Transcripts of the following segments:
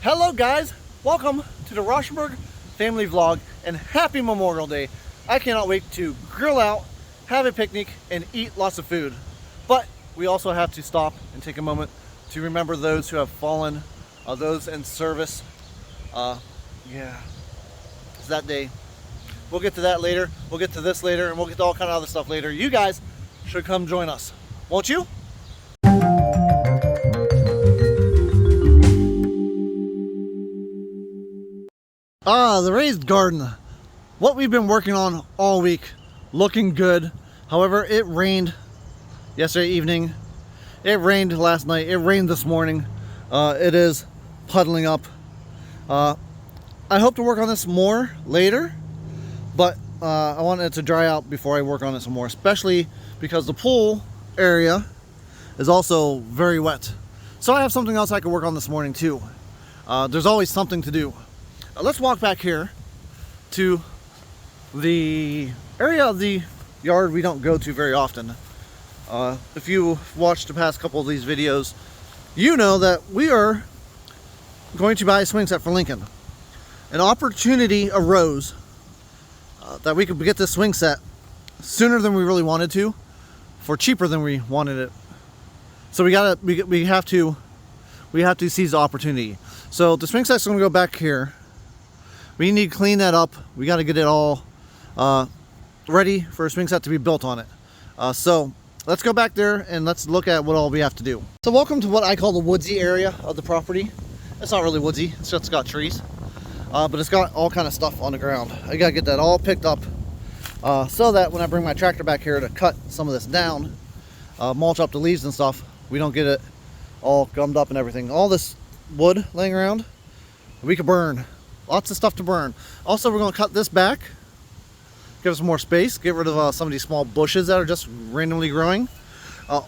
Hello guys, welcome to the Rauschenberg family vlog and happy Memorial Day. I cannot wait to grill out, have a picnic, and eat lots of food. But we also have to stop and take a moment to remember those who have fallen, those in service. Yeah, it's that day. We'll get to that later, we'll get to this later, and we'll get to all kind of other stuff later. You guys should come join us, won't you? The raised garden. What we've been working on all week, looking good. However, it rained yesterday evening. It rained last night. It rained this morning. It is puddling up. I hope to work on this more later, but I want it to dry out before I work on it some more, especially because the pool area is also very wet. So I have something else I could work on this morning too. There's always something to do. Let's walk back here to the area of the yard we don't go to very often. If you watched the past couple of these videos, you know that we are going to buy a swing set for Lincoln. An opportunity arose that we could get this swing set sooner than we really wanted to, for cheaper than we wanted it. So we have to seize the opportunity. So the swing set's going to go back here. We need to clean that up. We got to get it all ready for a swing set to be built on it. So let's go back there and let's look at what all we have to do. So welcome to what I call the woodsy area of the property. It's not really woodsy, it's just got trees. But it's got all kind of stuff on the ground. I got to get that all picked up so that when I bring my tractor back here to cut some of this down, mulch up the leaves and stuff, we don't get it all gummed up and everything. All this wood laying around, we could burn. Lots of stuff to burn. Also, we're going to cut this back, give us more space, get rid of some of these small bushes that are just randomly growing.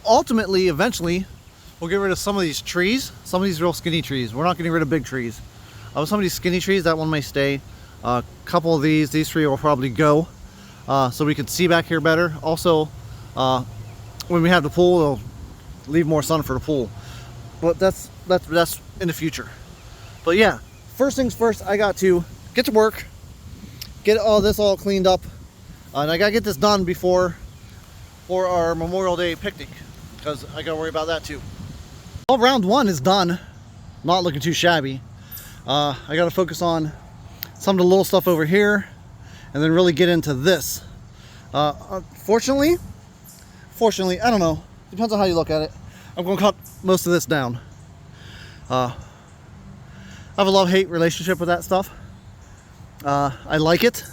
Ultimately, eventually, we'll get rid of some of these trees, some of these real skinny trees. We're not getting rid of big trees. Some of these skinny trees, that one may stay. A couple of these three will probably go, so we can see back here better. Also, when we have the pool, it'll leave more sun for the pool. But that's in the future. But yeah. First things first, I got to get to work, get all this all cleaned up, and I got to get this done for our Memorial Day picnic, because I got to worry about that too. Well, round one is done, not looking too shabby. I got to focus on some of the little stuff over here, and then really get into this. Fortunately, I don't know, depends on how you look at it, I'm going to cut most of this down. I have a love-hate relationship with that stuff. I like it,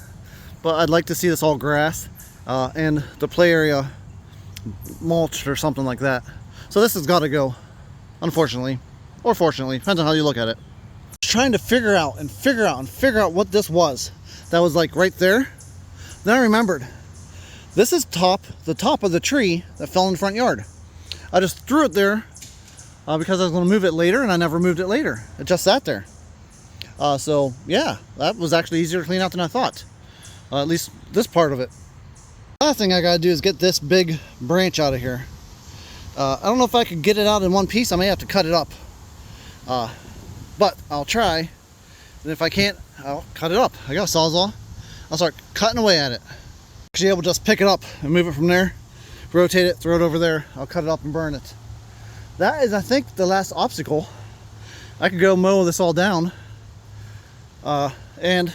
but I'd like to see this all grass and the play area mulched or something like that. So this has got to go, unfortunately, or fortunately, depends on how you look at it. Trying to figure out what this was that was like right there. Then I remembered, this is the top of the tree that fell in the front yard. I just threw it there because I was going to move it later, and I never moved it later. It just sat there. So yeah, that was actually easier to clean out than I thought. At least this part of it. Last thing I gotta do is get this big branch out of here. I don't know if I can get it out in one piece. I may have to cut it up. But I'll try. And if I can't, I'll cut it up. I got a Sawzall. I'll start cutting away at it. Actually able to just pick it up and move it from there. Rotate it, throw it over there. I'll cut it up and burn it. That is, I think, the last obstacle. I could go mow this all down and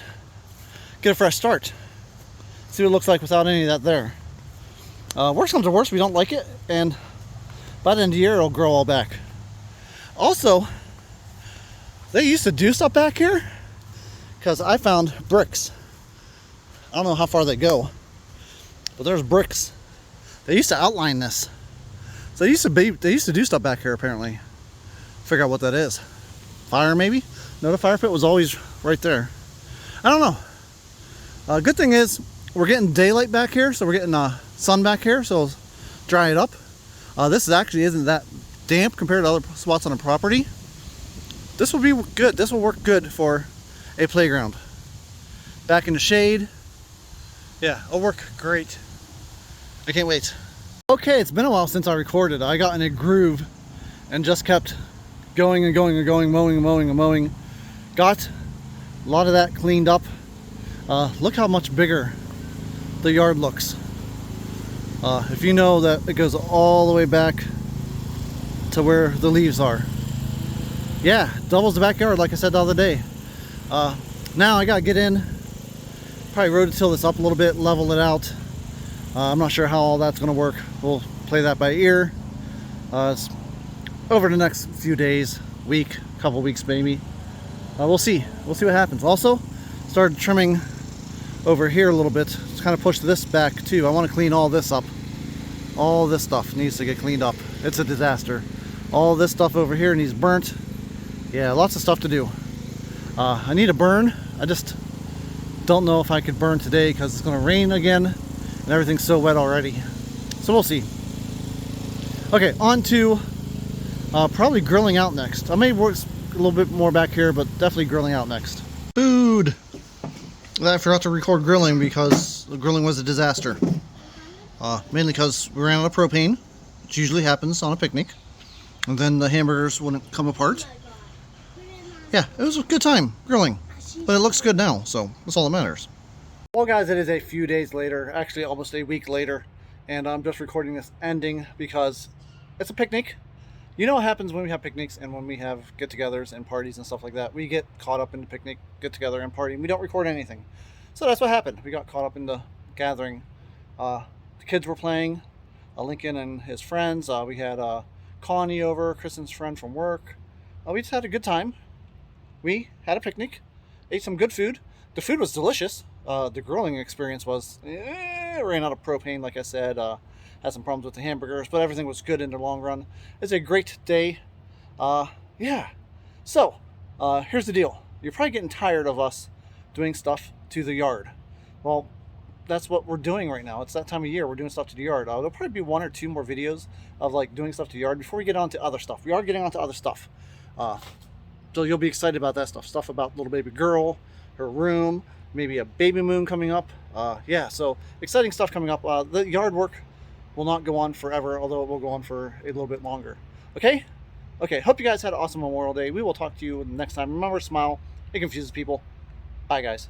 get a fresh start. See what it looks like without any of that there. Worst comes to worst, we don't like it, and by the end of the year it'll grow all back. Also, they used to do stuff back here because I found bricks. I don't know how far they go, but there's bricks. They used to outline this. So they used to do stuff back here apparently. Figure out what that is. Fire maybe? No, the fire pit was always right there. I don't know. Good thing is we're getting daylight back here, so we're getting sun back here, so it'll dry it up. This actually isn't that damp compared to other spots on the property. This will be good. This will work good for a playground. Back in the shade. Yeah, it'll work great. I can't wait. Okay, it's been a while since I recorded. I got in a groove and just kept going and going and going, mowing and mowing and mowing. got a lot of that cleaned up. Look how much bigger the yard looks. If you know that it goes all the way back to where the leaves are. Yeah, doubles the backyard like I said the other day. Now I gotta get in, probably rototill this up a little bit, level it out. I'm not sure how all that's gonna work. We'll play that by ear. It's over the next few days, week, couple weeks maybe. We'll see what happens. Also started trimming over here a little bit. Just kind of push this back too. I want to clean all this up. All this stuff needs to get cleaned up. It's a disaster. All this stuff over here needs burnt. Yeah, lots of stuff to do. I need a burn. I just don't know if I could burn today because it's going to rain again and everything's so wet already. So we'll see. Okay, on to probably grilling out next. I may work a little bit more back here, but definitely grilling out next. Food! I forgot to record grilling because the grilling was a disaster. Mainly because we ran out of propane, which usually happens on a picnic. And then the hamburgers wouldn't come apart. Yeah, it was a good time grilling. But it looks good now, so that's all that matters. Well guys, it is a few days later, actually almost a week later. And I'm just recording this ending because it's a picnic. You know what happens when we have picnics and when we have get-togethers and parties and stuff like that. We get caught up in the picnic, get-together, and party, and we don't record anything. So that's what happened. We got caught up in the gathering. The kids were playing, Lincoln and his friends. We had Connie over, Kristen's friend from work. We just had a good time. We had a picnic, ate some good food. The food was delicious. The grilling experience was, ran out of propane, like I said. Had some problems with the hamburgers, but everything was good in the long run. It's a great day. Yeah. So, here's the deal. You're probably getting tired of us doing stuff to the yard. Well, that's what we're doing right now. It's that time of year. We're doing stuff to the yard. There'll probably be 1 or 2 more videos of like doing stuff to the yard before we get on to other stuff. We are getting on to other stuff. So you'll be excited about that stuff. Stuff about little baby girl, her room, maybe a baby moon coming up. Yeah, so exciting stuff coming up. The yard work will not go on forever, although it will go on for a little bit longer. Okay? Okay, hope you guys had an awesome Memorial Day. We will talk to you next time. Remember, smile. It confuses people. Bye, guys.